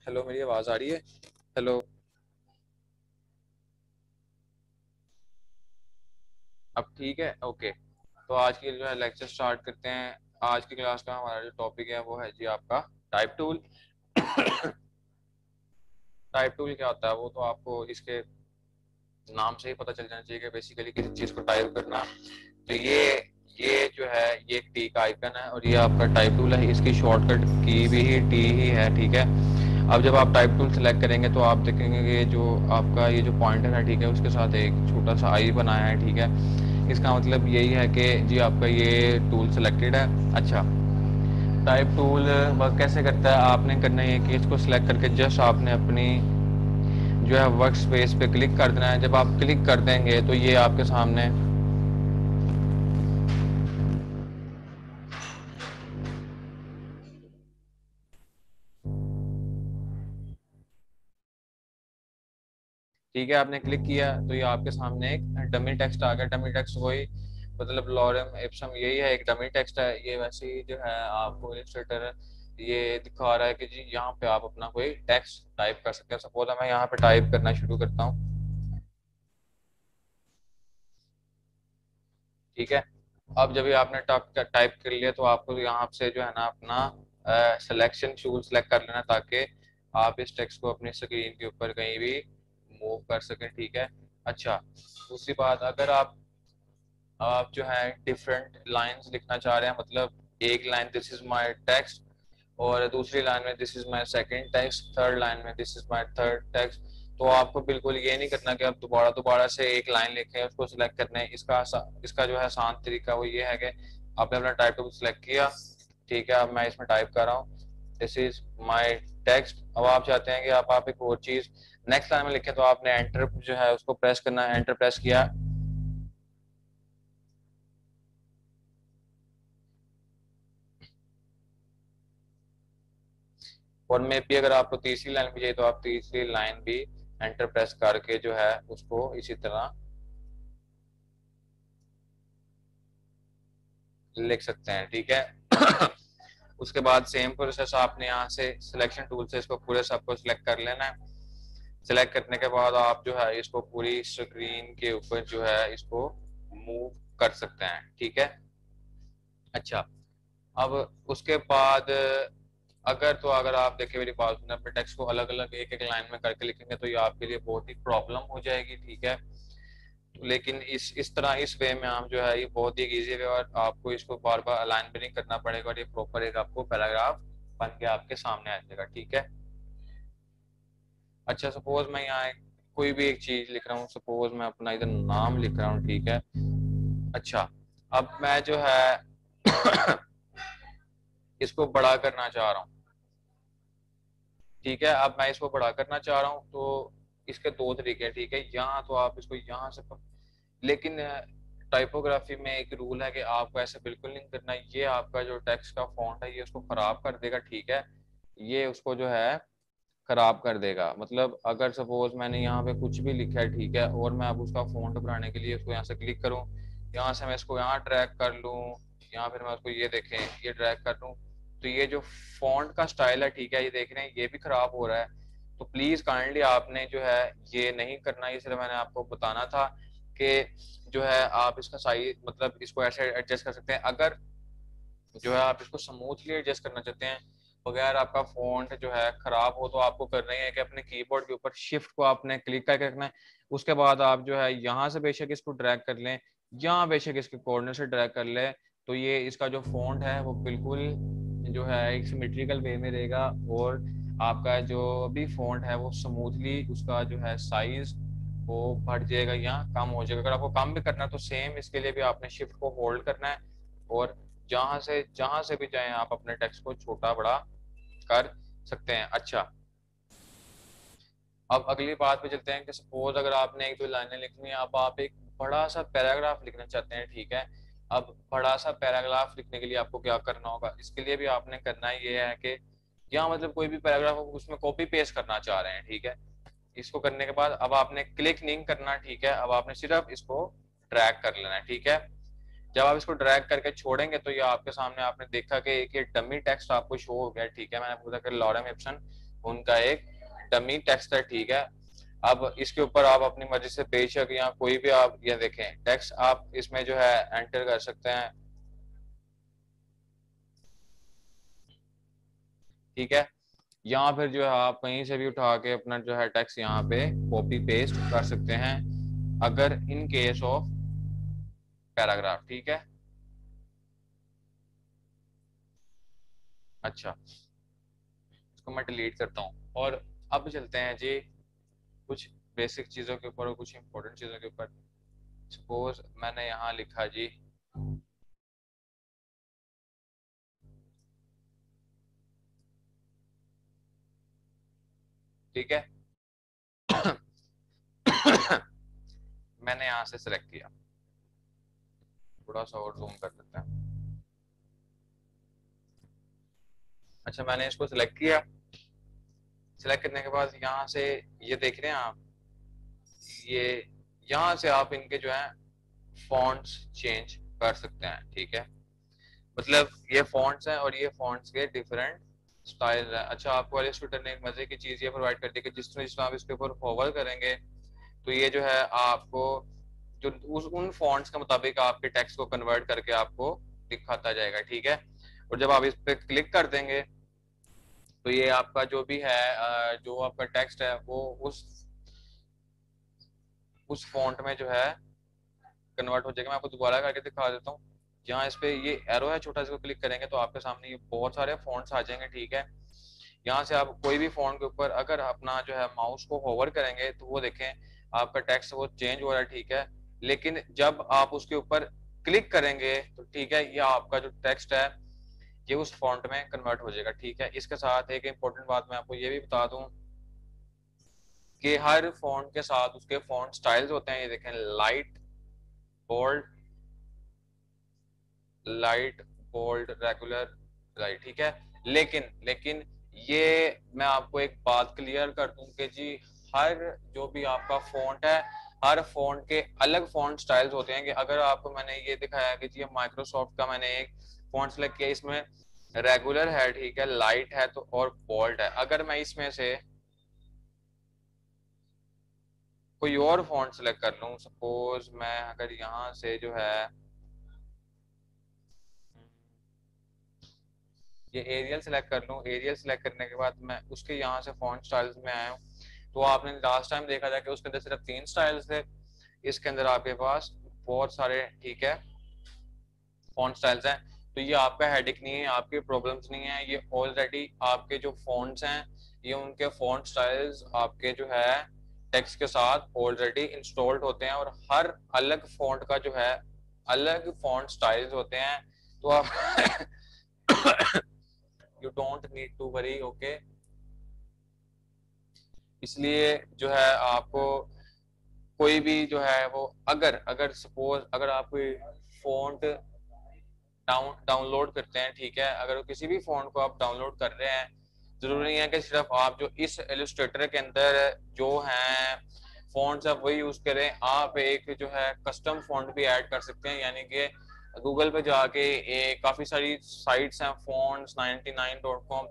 Hello, मेरी आवाज़ आ रही है? हेलो। अब ठीक है, ओके। तो आज की जो है लेक्चर स्टार्ट करते हैं। आज की क्लास का हमारा जो टॉपिक है वो है जी आपका टाइप टूल। टाइप टूल क्या होता है वो तो आपको इसके नाम से ही पता चल जाना चाहिए कि बेसिकली किसी चीज़ को टाइप करना। तो ये जो है ये एक टी का आइकन है और ये आपका टाइप टूल है। इसकी शॉर्टकट की भी ही टी ही है, ठीक है। अब जब आप टाइप टूल सेलेक्ट करेंगे तो आप देखेंगे कि जो आपका ये जो पॉइंटर है, ठीक है, उसके साथ एक छोटा सा आई बनाया है, ठीक है। इसका मतलब यही है कि जी आपका ये टूल सेलेक्टेड है। अच्छा, टाइप टूल वर्क कैसे करता है? आपने करना है कि इसको सिलेक्ट करके जस्ट आपने अपनी जो है वर्क स्पेस पे क्लिक कर देना है। जब आप क्लिक कर देंगे तो ये आपके सामने ठीक है, आपने क्लिक किया तो ये आपके सामने एक डमी टेक्स्ट आ गया। डमी टेक्स्ट वही मतलब लॉरेम इप्सम यही है, एक डमी टेक्स्ट है ये। वैसे ही जो है आपको इलस्ट्रेटर ये दिखा रहा है कि जी यहाँ पे आप अपना कोई टेक्स्ट टाइप कर सकते हैं। सपोज मैं यहाँ पे टाइप करना शुरू करता हूँ, ठीक है। अब जब ये आपने टाइप कर लिया तो आपको यहाँ से जो है ना अपना सिलेक्शन टूल सेलेक्ट कर लेना, ताकि आप इस टेक्स्ट को अपनी स्क्रीन के ऊपर कहीं भी मूव कर सकें, ठीक है। अच्छा, दूसरी बात, अगर आप जो है डिफरेंट लाइंस लिखना चाह रहे हैं, मतलब एक line this is my text और दूसरी लाइन में this is my second text, third line में this is my third text, तो आपको बिल्कुल ये नहीं करना कि आप दोबारा दोबारा से एक लाइन लिखें, उसको सिलेक्ट करना है। इसका जो है आसान तरीका वो ये है कि आपने अपना टाइप टूल सिलेक्ट किया, ठीक है। अब मैं इसमें टाइप कर रहा हूँ दिस इज माय टेक्स्ट। अब आप चाहते हैं कि आप एक और चीज नेक्स्ट लाइन में लिखें, तो आपने एंटर जो है उसको प्रेस करना है। एंटर प्रेस किया और मे भी अगर आपको तीसरी लाइन भी चाहिए तो आप तीसरी लाइन भी एंटर प्रेस करके जो है उसको इसी तरह लिख सकते हैं, ठीक है। उसके बाद सेम प्रोसेस आपने यहाँ से सिलेक्शन टूल से इसको पूरे सबको सिलेक्ट कर लेना है। सिलेक्ट करने के बाद आप जो है इसको पूरी स्क्रीन के ऊपर जो है इसको मूव कर सकते हैं, ठीक है। अच्छा, अब उसके बाद अगर आप देखें मेरी बात सुने, अपने टेक्स्ट को अलग अलग एक एक लाइन में करके लिखेंगे तो ये आपके लिए बहुत ही प्रॉब्लम हो जाएगी, ठीक है। लेकिन इस तरह इस वे में हम जो है ये बहुत ही इजी वे, और आपको इसको बार बार अलाइन भी नहीं करना पड़ेगा और ये प्रॉपर एक आपको पैराग्राफ बन के आपके सामने आ जाएगा, ठीक है। अच्छा, सपोज मैं यहाँ कोई भी एक चीज लिख रहा हूँ, सपोज मैं अपना इधर नाम लिख रहा हूँ, ठीक है। अच्छा, अब मैं जो है इसको बड़ा करना चाह रहा हूँ, ठीक है। अब मैं इसको बड़ा करना चाह रहा हूँ तो इसके दो तरीके हैं, ठीक है। यहाँ तो आप इसको यहाँ से लेकिन टाइपोग्राफी में एक रूल है कि आपको ऐसे बिल्कुल नहीं करना। ये आपका जो टेक्स्ट का फॉन्ट है ये उसको खराब कर देगा, ठीक है। ये उसको जो है खराब कर देगा। मतलब अगर सपोज मैंने यहाँ पे कुछ भी लिखा है, ठीक है, और मैं अब उसका फॉन्ट बनाने के लिए उसको यहाँ से क्लिक करूँ, यहाँ से मैं इसको यहाँ ट्रैक कर लूँ, यहाँ फिर मैं उसको ये देखें ये ट्रैक कर लूँ, तो ये जो फॉन्ट का स्टाइल है, ठीक है, ये देख रहे हैं ये भी खराब हो रहा है। तो प्लीज काइंडली आपने जो है ये नहीं करना। इसलिए मैंने आपको बताना था कि जो है आप इसका साइज मतलब इसको ऐसे एडजस्ट कर सकते हैं। अगर जो है आप इसको स्मूथली एडजस्ट करना चाहते हैं बगैर आपका फॉन्ट जो है खराब हो, तो आपको करना ही है कि अपने कीबोर्ड के ऊपर शिफ्ट को आपने क्लिक करके रखना है। उसके बाद आप जो है यहाँ से बेशक इसको ड्रैग कर लें, यहाँ बेशक इसके कॉर्नर से ड्रैग कर लें, तो ये इसका जो फॉन्ट है वो बिल्कुल जो है एक सिमेट्रिकल वे में रहेगा और आपका जो भी फॉन्ट है वो स्मूथली उसका जो है साइज वो बढ़ जाएगा या कम हो जाएगा। अगर आपको कम भी करना है तो सेम इसके लिए भी आपने शिफ्ट को होल्ड करना है और जहां से भी चाहे आप अपने टेक्स्ट को छोटा बड़ा कर सकते हैं। अच्छा, अब अगली बात पे चलते हैं कि सपोज अगर आपने एक दो लाइनें लिखनी है, अब आप एक बड़ा सा पैराग्राफ लिखना चाहते हैं, ठीक है। अब बड़ा सा पैराग्राफ लिखने के लिए आपको क्या करना होगा? इसके लिए भी आपने करना ये है कि या मतलब कोई भी पैराग्राफ उसमें कॉपी पेस्ट करना चाह रहे हैं, ठीक है। इसको करने के बाद अब आपने क्लिक नहीं करना, ठीक है। अब आपने सिर्फ इसको ड्रैग कर लेना है, ठीक है। जब आप इसको ड्रैग करके छोड़ेंगे तो ये आपके सामने आपने देखा कि एक ये डमी टेक्स्ट आपको शो हो गया, ठीक है। मैंने पूछा कि लॉरेम इप्सन उनका एक डमी टेक्स्ट है, ठीक है। अब इसके ऊपर आप अपनी मर्जी से बेशक या कोई भी आप ये देखें टेक्स्ट आप इसमें जो है एंटर कर सकते हैं, ठीक है। यहाँ फिर जो है आप कहीं से भी उठा के अपना जो है टेक्स्ट यहाँ पे कॉपी पेस्ट कर सकते हैं, अगर इन केस ऑफ पैराग्राफ, ठीक है। अच्छा, इसको मैं डिलीट करता हूँ और अब चलते हैं जी कुछ बेसिक चीजों के ऊपर और कुछ इंपॉर्टेंट चीजों के ऊपर। सपोज मैंने यहाँ लिखा जी, ठीक है। मैंने यहाँ से सिलेक्ट किया, थोड़ा सा और जूम कर देते हैं। अच्छा, मैंने इसको सिलेक्ट किया। सिलेक्ट करने के बाद यहाँ से ये देख रहे हैं आप, ये यहाँ से आप इनके जो है फॉन्ट्स चेंज कर सकते हैं, ठीक है। मतलब ये फॉन्ट्स हैं और ये फॉन्ट्स के डिफरेंट स्टाइल है। अच्छा, आपको वाले स्टूडेंट ने एक मजे की चीज ये प्रोवाइड कर दी कि जिस तरह आप इसके ऊपर फॉरवर्ड करेंगे तो ये जो है आपको जो उन फॉन्ट्स के मुताबिक आपके टेक्स्ट को कन्वर्ट करके आपको दिखाता जाएगा, ठीक है। और जब आप इस पे क्लिक कर देंगे तो ये आपका जो भी है जो आपका टेक्स्ट है वो उस फॉन्ट में जो है कन्वर्ट हो जाएगा। मैं आपको दोबारा करके दिखा देता हूँ। जहाँ इस पे ये एरो है छोटा, इसको क्लिक करेंगे तो आपके सामने ये बहुत सारे फॉन्ट्स आ जाएंगे, ठीक है। यहाँ से आप कोई भी फॉन्ट के ऊपर अगर अपना जो है माउस को होवर करेंगे तो वो देखें आपका टेक्स्ट वो चेंज हो रहा है, ठीक है। लेकिन जब आप उसके ऊपर क्लिक करेंगे तो ठीक है, ये आपका जो टेक्स्ट है ये उस फॉन्ट में कन्वर्ट हो जाएगा, ठीक है। इसके साथ एक इम्पोर्टेंट बात मैं आपको ये भी बता दूं कि हर फॉन्ट के साथ उसके फॉन्ट स्टाइल्स होते हैं। ये देखें, light, bold, light, bold, regular, right, ठीक है। लेकिन लेकिन ये मैं आपको एक बात क्लियर कर दूं कि जी हर जो भी आपका फॉन्ट है, हर फॉन्ट के अलग फॉन्ट स्टाइल्स होते हैं। कि अगर आपको मैंने ये दिखाया कि जी माइक्रोसॉफ्ट का मैंने एक फॉन्ट सेलेक्ट किया, इसमें रेगुलर है, ठीक है, लाइट है तो और बोल्ड है। अगर मैं इसमें से कोई और फॉन्ट सेलेक्ट कर लूं, सपोज मैं अगर यहाँ से जो है ये एरियल सेलेक्ट कर लूं, एरियल सेलेक्ट करने के बाद मैं उसके यहाँ से फॉन्ट स्टाइल्स में आया हूँ, तो आपने लास्ट टाइम देखा था कि उसके अंदर सिर्फ 3 स्टाइल्स थे। इसके अंदर आपके पास बहुत सारे, ठीक है, फॉन्ट स्टाइल्स हैं। तो ये आपका हेडेक नहीं है, आपकी प्रॉब्लम्स नहीं है, ये ऑलरेडी आपके जो फॉन्ट्स हैं ये उनके फॉन्ट स्टाइल्स आपके जो है टेक्स्ट के साथ ऑलरेडी इंस्टॉल्ड होते हैं। और हर अलग फॉन्ट का जो है अलग फॉन्ट स्टाइल्स होते हैं। तो आप you don't need to worry, okay. इसलिए जो है आपको कोई भी जो है वो अगर अगर सपोज अगर आप कोई फॉन्ट डाउनलोड करते हैं, ठीक है, अगर किसी भी फॉन्ट को आप डाउनलोड कर रहे हैं, जरूरी नहीं है कि सिर्फ आप जो इस इलस्ट्रेटर के अंदर जो हैं फॉन्ट्स आप वही यूज करें। आप एक जो है कस्टम फॉन्ट भी ऐड कर सकते हैं, यानी कि गूगल पे जाके काफी सारी साइट्स हैं fonts99.com,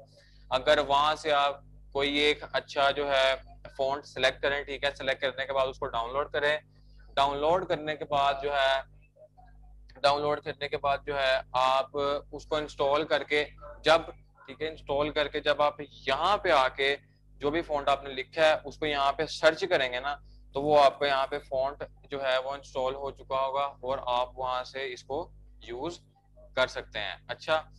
अगर वहां से आप कोई एक अच्छा जो है फॉन्ट सेलेक्ट करें, ठीक है, सेलेक्ट करने के बाद उसको डाउनलोड करें। डाउनलोड करने के बाद जो है डाउनलोड करने के बाद जो है आप उसको इंस्टॉल करके जब, ठीक है, इंस्टॉल करके जब आप यहाँ पे आके जो भी फॉन्ट आपने लिखा है उसको यहाँ पे सर्च करेंगे ना, तो वो आपको यहाँ पे फॉन्ट जो है वो इंस्टॉल हो चुका होगा और आप वहां से इसको यूज कर सकते हैं। अच्छा,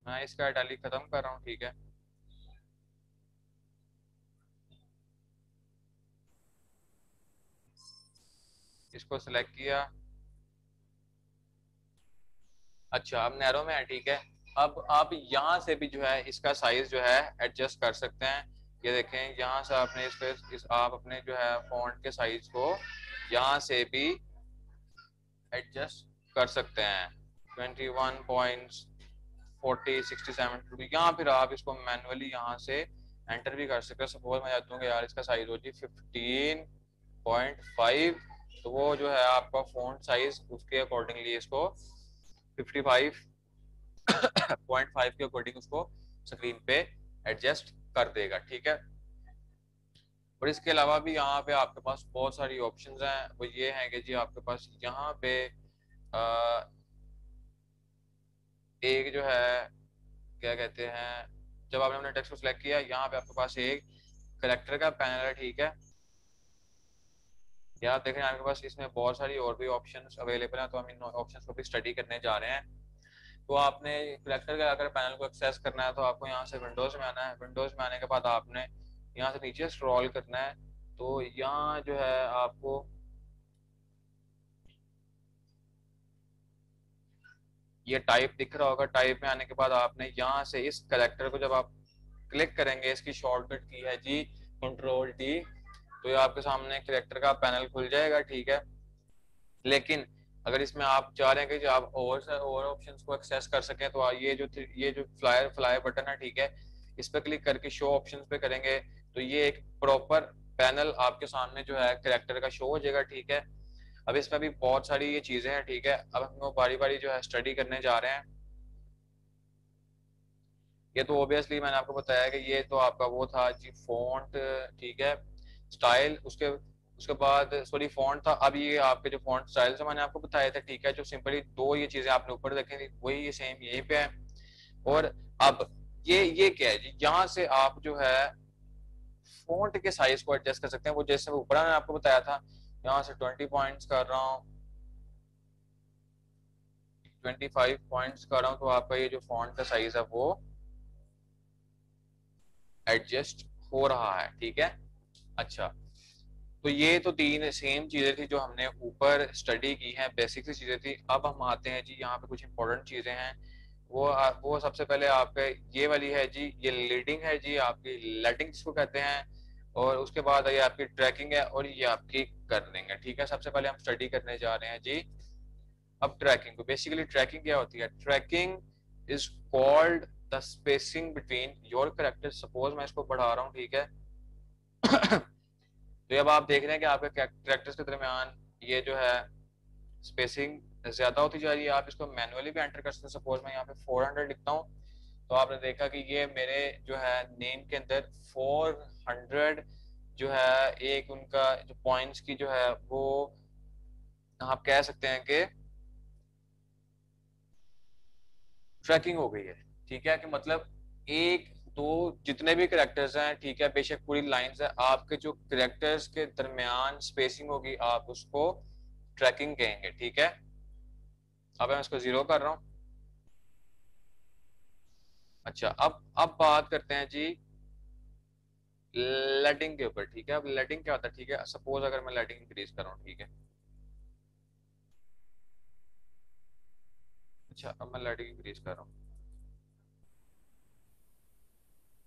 मैं इसका इटैलिक खत्म कर रहा हूँ, ठीक है। इसको सिलेक्ट किया। अच्छा, अब नैरो में है, ठीक है। अब आप यहाँ से भी जो है इसका साइज जो है एडजस्ट कर सकते हैं। ये देखें, यहाँ से आपने आप अपने जो है फॉन्ट के साइज को यहाँ से भी एडजस्ट कर सकते हैं। 21.40 67 यहाँ फिर आप इसको मैनुअली यहाँ से एंटर भी कर सकते हैं। सपोज मैं चाहता हूँ कि यार इसका साइज हो जी 15.5, तो वो जो है आपका फ़ॉन्ट साइज उसके अकॉर्डिंगली इसको 55.5 के अकॉर्डिंग उसको स्क्रीन पे एडजस्ट कर देगा, ठीक है। और इसके अलावा भी यहाँ पे आपके पास बहुत सारी ऑप्शंस हैं। वो ये हैं कि जी आपके पास यहाँ पे एक जो है क्या कहते हैं, जब आपने अपने टेक्स्ट को सिलेक्ट किया, यहाँ पे आपके पास एक करेक्टर का पैनल है, ठीक है। यहाँ देखें आपके पास इसमें बहुत सारी और भी ऑप्शंस अवेलेबल हैं, तो हम इन ऑप्शंस को भी स्टडी करने जा रहे हैं। तो आपने करेक्टर का अगर पैनल को एक्सेस करना है तो आपको यहाँ से विंडोज में आना है। विंडोज में आने के बाद आपने यहाँ से नीचे स्क्रॉल करना है। तो यहाँ जो है आपको ये टाइप दिख रहा होगा। टाइप में आने के बाद आपने यहाँ से इस करेक्टर को जब आप क्लिक करेंगे, इसकी शॉर्टकट की है जी Ctrl+D, तो ये आपके सामने करेक्टर का पैनल खुल जाएगा, ठीक है। लेकिन अगर इसमें आप चाह रहे हैं कि आप और से और ऑप्शंस को एक्सेस कर सकें, तो ये जो फ्लाई बटन है, ठीक है, इस पर क्लिक करके शो ऑप्शंस पे करेंगे तो ये एक प्रॉपर पैनल आपके सामने जो है करेक्टर का शो हो जाएगा, ठीक है। अब इसमें भी बहुत सारी ये चीजें हैं, ठीक है। अब हम बारी बारी जो है स्टडी करने जा रहे हैं। ये तो ऑब्वियसली मैंने आपको बताया कि ये तो आपका वो था जी फॉन्ट, ठीक है, स्टाइल। उसके उसके बाद सॉरी फॉन्ट था। अब ये आपके जो फॉन्ट स्टाइल से मैंने आपको बताया था, ठीक है, जो सिंपली दो ये चीजें आपने ऊपर देखी थी वही ये सेम यहीं पे है। और अब ये क्या है जी, यहाँ से आप जो है फॉन्ट के साइज को एडजस्ट कर सकते हैं। वो जैसे ऊपर मैंने आपको बताया था, यहाँ से 20 पॉइंट्स कर रहा हूँ, 25 पॉइंट्स कर रहा हूँ, तो आपका ये जो फॉन्ट का साइज है वो एडजस्ट हो रहा है, ठीक है। अच्छा, तो ये तो तीन सेम चीजें थी जो हमने ऊपर स्टडी की हैं, बेसिक सी चीजें थी। अब हम आते हैं जी यहाँ पे कुछ इंपॉर्टेंट चीजें हैं। वो सबसे पहले आपका ये वाली है जी, ये लीडिंग है जी, आपकी लेटिंग जिसको कहते हैं। और उसके बाद ये आपकी ट्रैकिंग है और ये आपकी कर्लिंग है, ठीक है। सबसे पहले हम स्टडी करने जा रहे हैं जी अब ट्रैकिंग को। बेसिकली ट्रैकिंग क्या होती है? Tracking is called the spacing between your characters. Suppose मैं इसको बढ़ा रहा हूँ, ठीक है। तो अब आप देख रहे हैं कि आपके करेक्टर्स के दरमियान ये जो है स्पेसिंग ज्यादा होती जा रही है। आप इसको मैनुअली भी एंटर कर सकते हैं। सपोज मैं यहाँ पे 400 लिखता हूँ, तो आपने देखा कि ये मेरे जो है नेम के अंदर 400 जो है एक उनका जो पॉइंट्स की जो है वो आप कह सकते हैं कि ट्रैकिंग हो गई है, ठीक है। कि मतलब एक दो जितने भी करेक्टर्स हैं, ठीक है, बेशक पूरी लाइंस है, आपके जो करेक्टर्स के दरमियान स्पेसिंग होगी आप उसको ट्रैकिंग कहेंगे, ठीक है। अब मैं इसको 0 कर रहा हूँ। अच्छा, अब बात करते हैं जी लेटिंग के ऊपर, ठीक है। अब लेटिंग क्या होता है? ठीक है, सपोज अगर मैं लेटिंग इंक्रीज कर रहा हूँ, ठीक है। अच्छा, अब मैं लेटिंग इंक्रीज कर रहा हूँ।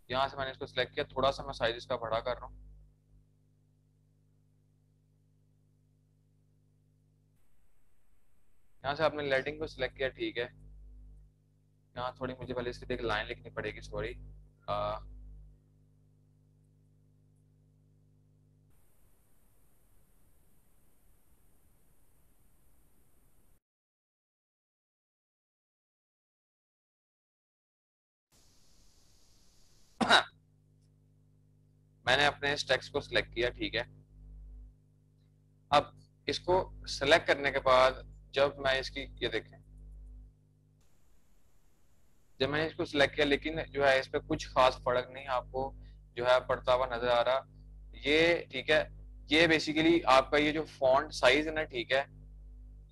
यहाँ से मैंने इसको सिलेक्ट किया, थोड़ा सा मैं साइज इसका बड़ा कर रहा हूँ। यहाँ से आपने लेटिंग को सिलेक्ट किया, ठीक है। यहाँ थोड़ी मुझे पहले इसकी एक लाइन लिखनी पड़ेगी, सॉरी। मैंने अपने इस टेक्स्ट को सिलेक्ट किया, ठीक है। अब इसको सिलेक्ट करने के बाद जब मैं इसकी ये देखें, जब मैंने इसको सिलेक्ट किया, लेकिन जो है इस पे कुछ खास फर्क नहीं आपको जो है पड़ता हुआ नजर आ रहा ये, ठीक है। ये बेसिकली आपका ये जो फॉन्ट साइज है ना, ठीक है,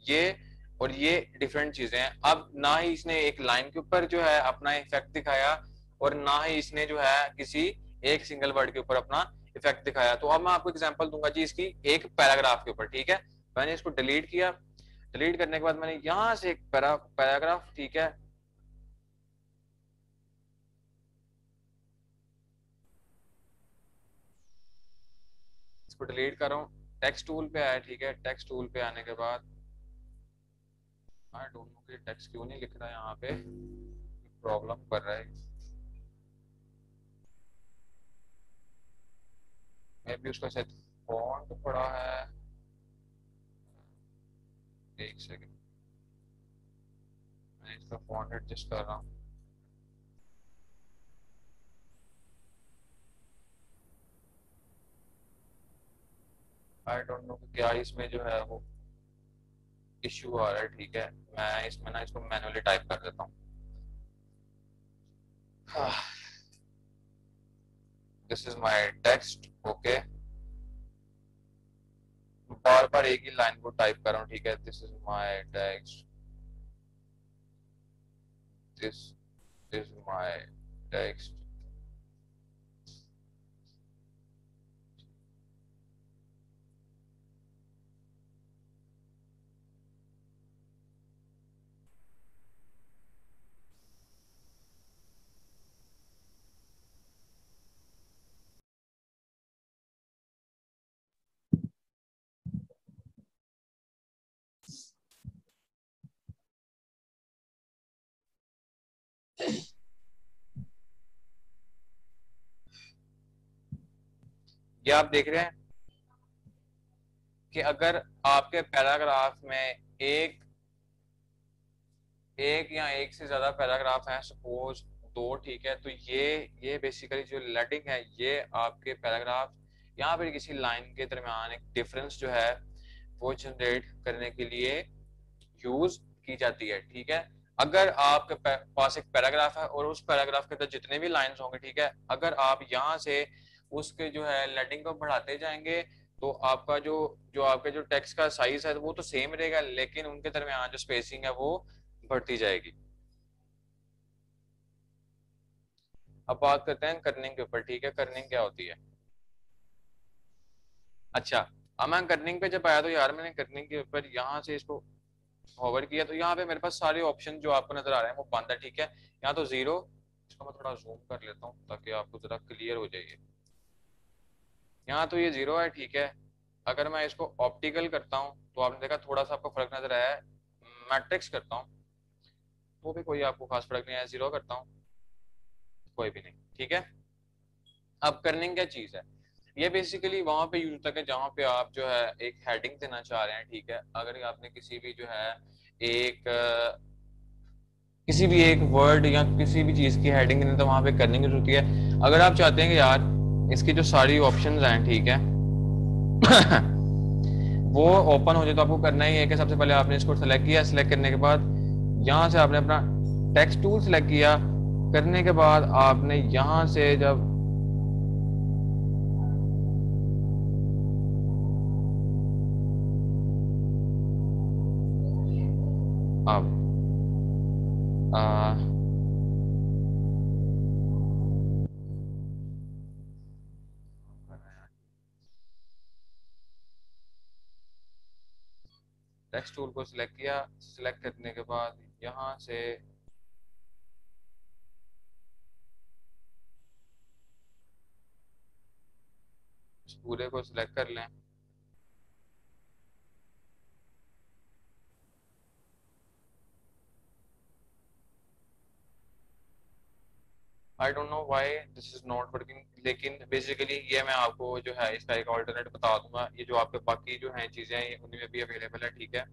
ये और ये डिफरेंट चीजें हैं। अब ना ही इसने एक लाइन के ऊपर जो है अपना इफेक्ट दिखाया और ना ही इसने जो है किसी एक सिंगल वर्ड के ऊपर अपना इफेक्ट दिखाया। तो अब मैं आपको एग्जांपल दूंगा जी इसकी एक पैराग्राफ के ऊपर, ठीक है। मैंने इसको डिलीट किया। डिलीट करने के बाद मैंने यहां से एक पैराग्राफ, ठीक है, इसको डिलीट कर रहा हूँ। टेक्स्ट टूल पे आया, ठीक है। टेक्स्ट टूल पे आने के बाद आई डोंट नो कि टेक्स्ट क्यों नहीं लिख रहा है, यहाँ पे प्रॉब्लम कर रहा है। मे बी उसका शायद फॉन्ट पड़ा है। एक सेकंड, मैं इसका फॉन्ट एडजस्ट कर रहा हूँ। आई डोंट नो क्या इसमें जो है वो इश्यू आ रहा है। ठीक है, मैं इसमें ना इसको मैनुअली टाइप कर देता हूँ। This is my text. Okay, बार बार एक ही लाइन को टाइप कर रहा हूँ। ठीक है, this is my text, this is my text. ये आप देख रहे हैं कि अगर आपके पैराग्राफ में एक एक या एक से ज्यादा पैराग्राफ हैं, सपोज दो, ठीक है, तो ये बेसिकली जो लेडिंग है ये आपके पैराग्राफ यहाँ पर किसी लाइन के दरमियान एक डिफरेंस जो है वो जनरेट करने के लिए यूज की जाती है। ठीक है, अगर आपके पास एक पैराग्राफ है और उस पैराग्राफ के अंदर जितने भी लाइंस होंगे, ठीक है, अगर आप यहाँ से उसके जो है लेडिंग को बढ़ाते जाएंगे तो आपका जो जो आपके जो टेक्स्ट का साइज है वो तो सेम रहेगा, लेकिन उनके दरमियान जो स्पेसिंग है वो बढ़ती जाएगी। अब बात करते हैं कर्निंग के ऊपर। ठीक है, कर्निंग क्या होती है? अच्छा, अब मैं कर्निंग पे जब आया तो यार मैंने कर्निंग के ऊपर यहाँ से इसको होवर किया तो यहाँ पे मेरे पास सारे ऑप्शन जो आपको नजर आ रहे हैं वो बंद है। ठीक है, यहाँ तो जीरो, इसको मैं थोड़ा जूम कर लेता हूँ ताकि आपको जरा क्लियर हो जाइए। यहाँ तो ये जीरो है। ठीक है, अगर मैं इसको ऑप्टिकल करता हूँ तो आपने देखा थोड़ा सा आपको फर्क नजर आया है। मैट्रिक्स करता हूँ तो भी कोई आपको खास फर्क नहीं आया। जीरो करता हूँ, कोई भी नहीं। ठीक है, अब कर्निंग क्या चीज है? ये बेसिकली वहां पे यूज होता है जहां पे आप जो है एक हेडिंग देना चाह रहे हैं। ठीक है, अगर आपने किसी भी जो है एक किसी भी एक वर्ड या किसी भी चीज की हेडिंग देनी तो वहां पे कर्निंग यूज होती है। अगर आप चाहते हैं कि यार इसकी जो सारी ऑप्शंस हैं, ठीक है, वो ओपन हो जाए तो आपको करना ही है कि सबसे पहले आपने इसको सेलेक्ट किया। सेलेक्ट करने के बाद यहाँ से आपने अपना टेक्स्ट टूल सेलेक्ट किया। करने के बाद आपने यहाँ से जब अब टेक्स्ट टूल को सिलेक्ट किया। सिलेक्ट करने के बाद यहाँ से इस पूरे को सिलेक्ट कर लें। I don't know why this is not working, लेकिन बेसिकली ये मैं आपको जो है इसका एक ऑल्टरनेट बता दूंगा। ये जो आपके बाकी जो है चीजें हैं उन्हीं में भी अवेलेबल है। ठीक है,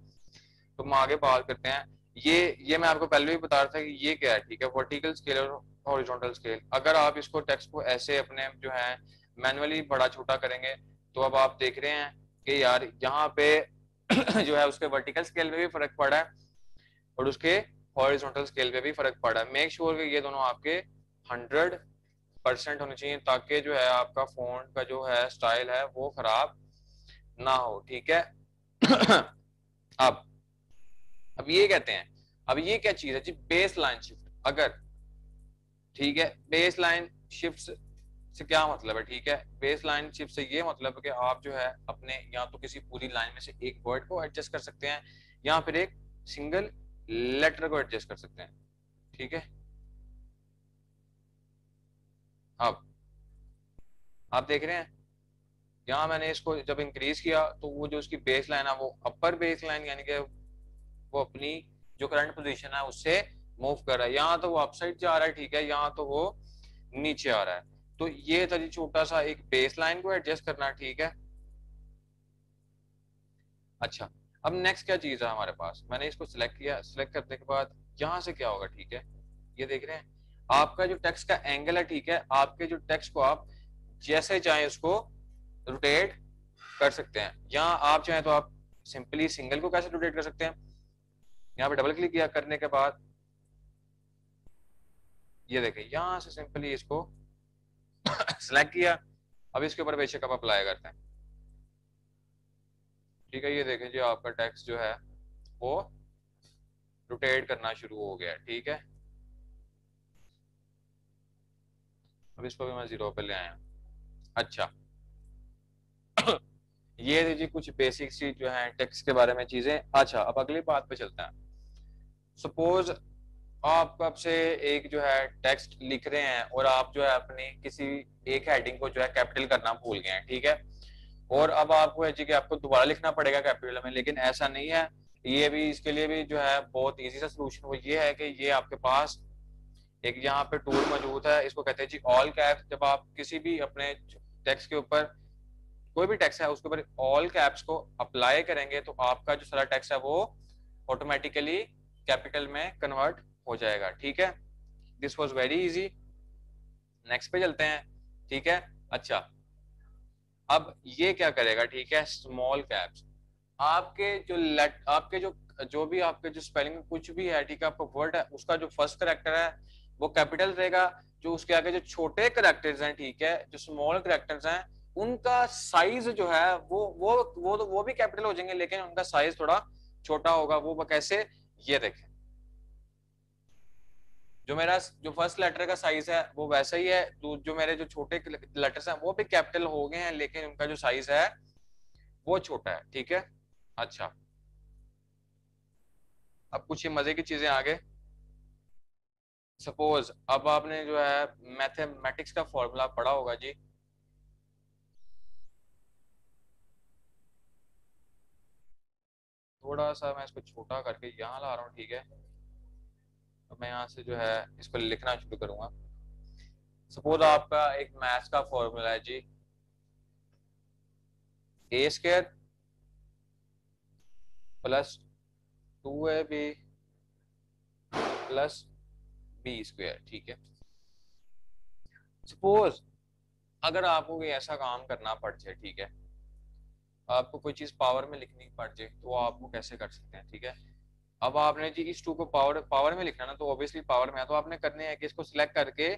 तो हम आगे बात करते हैं। ये मैं आपको पहले भी बता रहा था कि ये क्या है। ठीक है, वर्टिकल स्केल और हॉरिजॉन्टल स्केल। अगर आप इसको टेक्स्ट को ऐसे अपने जो है मैनुअली बड़ा छोटा करेंगे तो अब आप देख रहे हैं कि यार यहाँ पे जो है उसके वर्टिकल स्केल में भी फर्क पड़ा है और उसके हॉरिजॉन्टल स्केल पे भी फर्क पड़ा है। मेक श्योर कि ये दोनों आपके 100% होने चाहिए ताकि जो है आपका फोन का जो है स्टाइल है वो खराब ना हो। ठीक है। अब अब ये कहते हैं, अब ये क्या चीज है जी? Base line shift. अगर ठीक है, बेस लाइन शिफ्ट से क्या मतलब है? ठीक है, बेस लाइन शिफ्ट से ये मतलब है कि आप जो है अपने या तो किसी पूरी लाइन में से एक वर्ड को एडजस्ट कर सकते हैं या फिर एक सिंगल लेटर को एडजस्ट कर सकते हैं। ठीक है, अब आप देख रहे हैं यहाँ मैंने इसको जब इंक्रीज किया तो वो जो उसकी बेस लाइन है वो अपर बेस लाइन यानी कि वो अपनी जो करंट पोजीशन है उससे मूव कर रहा है। यहाँ तो वो अपसाइड जा रहा है। ठीक है, यहाँ तो वो नीचे आ रहा है। तो ये था जी छोटा सा एक बेस लाइन को एडजस्ट करना। ठीक है, अच्छा, अब नेक्स्ट क्या चीज है हमारे पास, मैंने इसको सिलेक्ट किया, सिलेक्ट करने के बाद यहाँ से क्या होगा, ठीक है, ये देख रहे हैं आपका जो टेक्स्ट का एंगल है, ठीक है, आपके जो टेक्स्ट को आप जैसे चाहे उसको रोटेट कर सकते हैं। यहाँ आप चाहें तो आप सिंपली सिंगल को कैसे रोटेट कर सकते हैं, यहाँ पे डबल क्लिक किया, करने के बाद ये देखें यहाँ से सिंपली इसको सिलेक्ट किया। अब इसके ऊपर बेशक आप अप्लाई करते हैं, ठीक है, ये देखें जी आपका टेक्स्ट जो है वो रोटेट करना शुरू हो गया, ठीक है। अब इसको भी मैं 0 पे ले आया। अच्छा ये थी जी कुछ बेसिक सी जो है टेक्स्ट के बारे में चीजें। अच्छा अब अगली बात पे चलते हैं। सपोज आप कब से एक जो है टेक्स्ट लिख रहे हैं और आप जो है अपनी किसी एक हेडिंग को जो है कैपिटल करना भूल गए हैं, ठीक है, और अब आपको है जी कि आपको दोबारा लिखना पड़ेगा कैपिटल में, लेकिन ऐसा नहीं है। ये भी इसके लिए भी जो है बहुत इजी सा सोल्यूशन वो ये है कि ये आपके पास एक यहाँ पे टूल मौजूद है, इसको कहते हैं जी ऑल कैप्स। जब आप किसी भी अपने टेक्स्ट के ऊपर कोई भी टेक्स्ट है उसके ऊपर ऑल कैप्स को अप्लाई करेंगे तो आपका जो सारा टेक्स्ट है वो ऑटोमेटिकली कैपिटल में कन्वर्ट हो जाएगा, ठीक है। This was very easy. Next पे चलते हैं, ठीक है। अच्छा अब ये क्या करेगा, ठीक है, स्मॉल कैप्स आपके जो आपके जो भी आपके जो स्पेलिंग कुछ भी है, ठीक है, आपका वर्ड है उसका जो फर्स्ट करेक्टर है वो कैपिटल रहेगा। जो उसके आगे जो छोटे करेक्टर्स हैं, ठीक है, जो स्मॉल करेक्टर्स हैं उनका साइज जो है वो भी कैपिटल हो जाएंगे, लेकिन उनका साइज थोड़ा छोटा होगा। वो कैसे, ये देखें, जो मेरा जो फर्स्ट लेटर का साइज है वो वैसा ही है, तो जो मेरे जो छोटे लेटर्स हैं वो भी कैपिटल हो गए हैं, लेकिन उनका जो साइज है वो छोटा है, ठीक है। अच्छा अब कुछ ये मजे की चीजें आगे। सपोज अब आपने जो है मैथमेटिक्स का फॉर्मूला पढ़ा होगा जी, थोड़ा सा मैं इसको छोटा करके यहाँ ला रहा हूँ, ठीक है। तो मैं यहाँ से जो है इसको लिखना शुरू करूंगा। सपोज आपका एक मैथ्स का फॉर्मूला है जी, A square plus 2ab plus B square, ठीक है। सपोज अगर आपको कोई ऐसा काम करना पड़ जाए, ठीक है, आपको कोई चीज पावर में लिखनी पड़ जाए तो आप वो कैसे कर सकते हैं, ठीक है। अब आपने जी इस टू को पावर पावर में लिखना ना, तो ऑब्वियसली पावर में है, तो आपने करने हैं कि इसको सिलेक्ट करके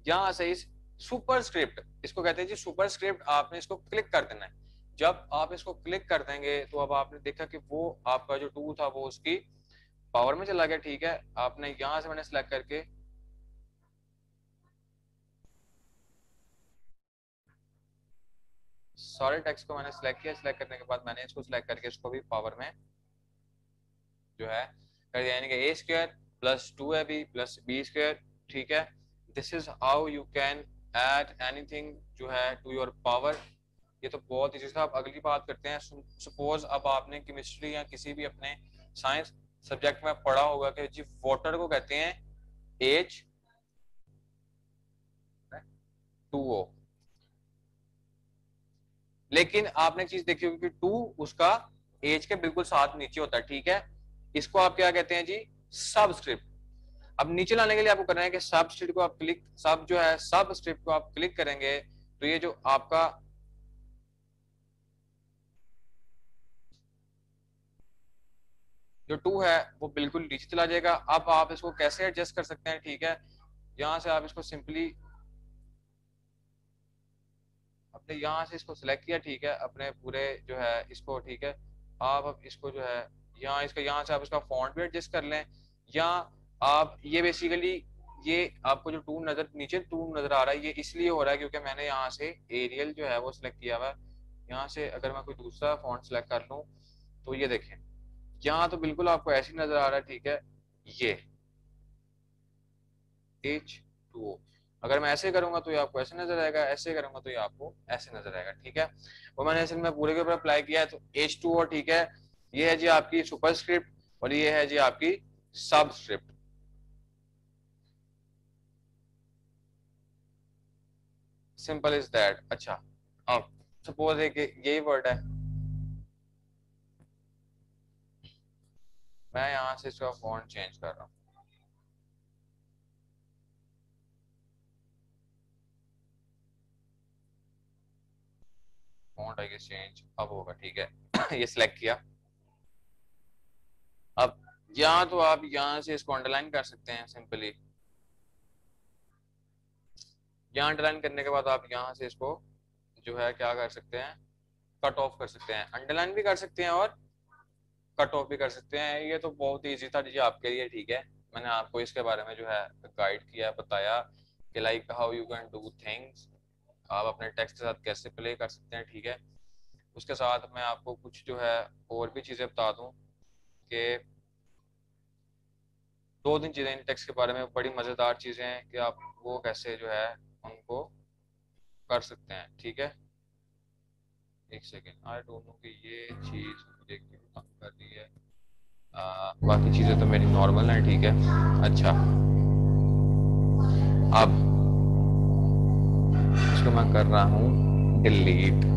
यहाँ से इस सुपर स्क्रिप्ट, इसको कहते हैं जी सुपर स्क्रिप्ट, आपने इसको क्लिक कर देना है। जब आप इसको क्लिक कर देंगे तो अब आपने देखा कि वो आपका जो टू था वो उसकी पावर में चला गया, ठीक है। आपने यहाँ से मैंने सिलेक्ट करके सारे टेक्स्ट को मैंने सिलेक्ट किया, सिलेक्ट करने के बाद मैंने इसको सिलेक्ट करके इसको भी पावर में जो है कर दिया, यानी कि A square plus 2ab plus B square, ठीक है। This is how you can add anything जो है टू योर पावर। ये तो बहुत इजी था। अब अगली बात करते हैं। सपोज अब आपने केमिस्ट्री या किसी भी अपने साइंस सब्जेक्ट में पढ़ा होगा कि जी वाटर को कहते हैं H2O, लेकिन आपने एक चीज देखी होगी कि टू उसका एज के बिल्कुल साथ नीचे होता है, ठीक है। इसको आप क्या कहते हैं जी, सबस्क्रिप्ट। अब नीचे लाने के लिए आपको करना है कि सब स्क्रिप्ट को आप क्लिक सब जो है सब स्क्रिप्ट को आप क्लिक करेंगे तो ये जो आपका जो टू है वो बिल्कुल नीचे चला जाएगा। अब आप इसको कैसे एडजस्ट कर सकते हैं, ठीक है, यहाँ से आप इसको सिंपली अपने यहाँ से इसको सिलेक्ट किया, ठीक है, अपने पूरे जो है इसको, ठीक है। आप अब इसको जो है यहाँ इसका यहाँ से आप इसका फॉन्ट भी एडजस्ट कर लें, या आप ये बेसिकली ये आपको जो टू नजर नीचे टू नजर आ रहा है ये इसलिए हो रहा है क्योंकि मैंने यहाँ से एरियल जो है वो सिलेक्ट किया हुआ है। यहाँ से अगर मैं कोई दूसरा फॉन्ट सिलेक्ट कर लूँ तो ये देखें यहाँ तो बिल्कुल आपको ऐसे ही नजर आ रहा है, ठीक है, ये H2O। अगर मैं ऐसे करूंगा तो ये आपको ऐसे नजर आएगा, ऐसे करूंगा तो ये आपको ऐसे नजर आएगा, ठीक है। वो मैंने ऐसे में पूरे के ऊपर अप्लाई किया है तो H2O, ठीक है। ये है जी आपकी सुपर स्क्रिप्ट और ये है जी आपकी सब स्क्रिप्ट। Simple is that. अच्छा अब सपोज एक यही वर्ड है, मैं यहाँ से इसका फॉन्ट चेंज कर रहा हूँ। फॉन्ट आई गेस चेंज अब होगा, ठीक है। ये सिलेक्ट किया। अब या तो आप यहाँ से इसको अंडरलाइन कर सकते हैं सिंपली। यहाँ अंडरलाइन करने के बाद आप यहाँ से इसको जो है क्या कर सकते हैं, कट ऑफ कर सकते हैं। अंडरलाइन भी कर सकते हैं और कट ऑफ भी कर सकते हैं। ये तो बहुत ही ईजी था जी आपके लिए, ठीक है। मैंने आपको इसके बारे में जो है गाइड किया, बताया कि like how you can do things, आप अपने टेक्स्ट के साथ कैसे प्ले कर सकते हैं, ठीक है। उसके साथ मैं आपको कुछ जो है और भी चीज़ें बता दूं कि दो तीन चीज़ें इन टेक्स्ट के बारे में बड़ी मज़ेदार चीज़ें हैं कि आप वो कैसे जो है उनको कर सकते हैं, ठीक है। एक सेकेंड, आई डोंट नो कि ये चीज़ मुझे क्यों तंग कर रही है। बाकी चीज़ें तो मेरी नॉर्मल हैं, ठीक है। अच्छा, अब इसको मैं कर रहा हूँ डिलीट।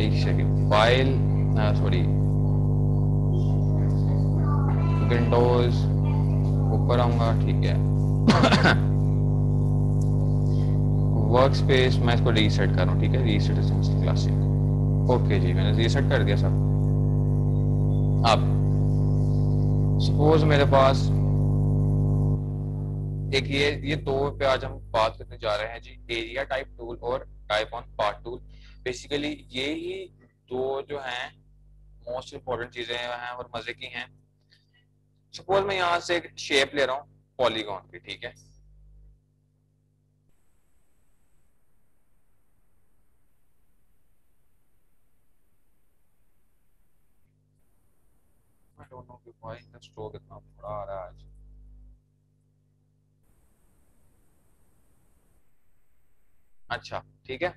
एक सेकेंड, फाइल, सॉरी, विंडोज, ऊपर आऊंगा, ठीक है। वर्क स्पेस मैं इसको रीसेट कर रहा हूँ, ठीक है। रीसेट क्लासिक, ओके जी, मैंने रीसेट कर दिया सब। अब सपोज मेरे पास एक ये दो पे आज हम बात करने जा रहे हैं जी, एरिया टाइप टूल और type on part tool. Basically ये ही दो जो हैं मोस्ट इंपॉर्टेंट चीजें हैं और मजे की हैं। सपोज मैं यहाँ से एक शेप ले रहा हूँ पॉलीगॉन की, ठीक है। I don't know कि भाई का स्ट्रोक इतना बड़ा आ रहा है आज। अच्छा, ठीक है।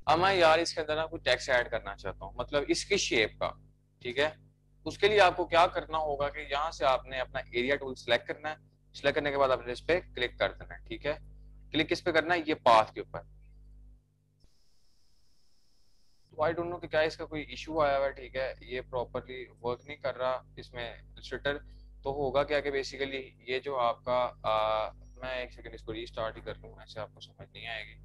अब मैं यार इसके अंदर ना कुछ टेक्स्ट ऐड करना चाहता हूँ, मतलब इसकी शेप का, ठीक है। उसके लिए आपको क्या करना होगा कि यहाँ से आपने अपना एरिया टूल सेलेक्ट करना है। सेलेक्ट करने के बाद आपने इस पे क्लिक कर देना है, ठीक है। क्लिक किस पे करना है, ये पाथ के ऊपर। तो आई डोंट नो कि क्या इसका कोई इशू आया हुआ है, ठीक है। ये प्रॉपरली वर्क नहीं कर रहा इसमें इलस्ट्रेटर। तो होगा क्या कि बेसिकली ये जो आपका मैं एक सेकंड इसको रीस्टार्ट ही कर लूँ, ऐसे आपको समझ नहीं आएगी।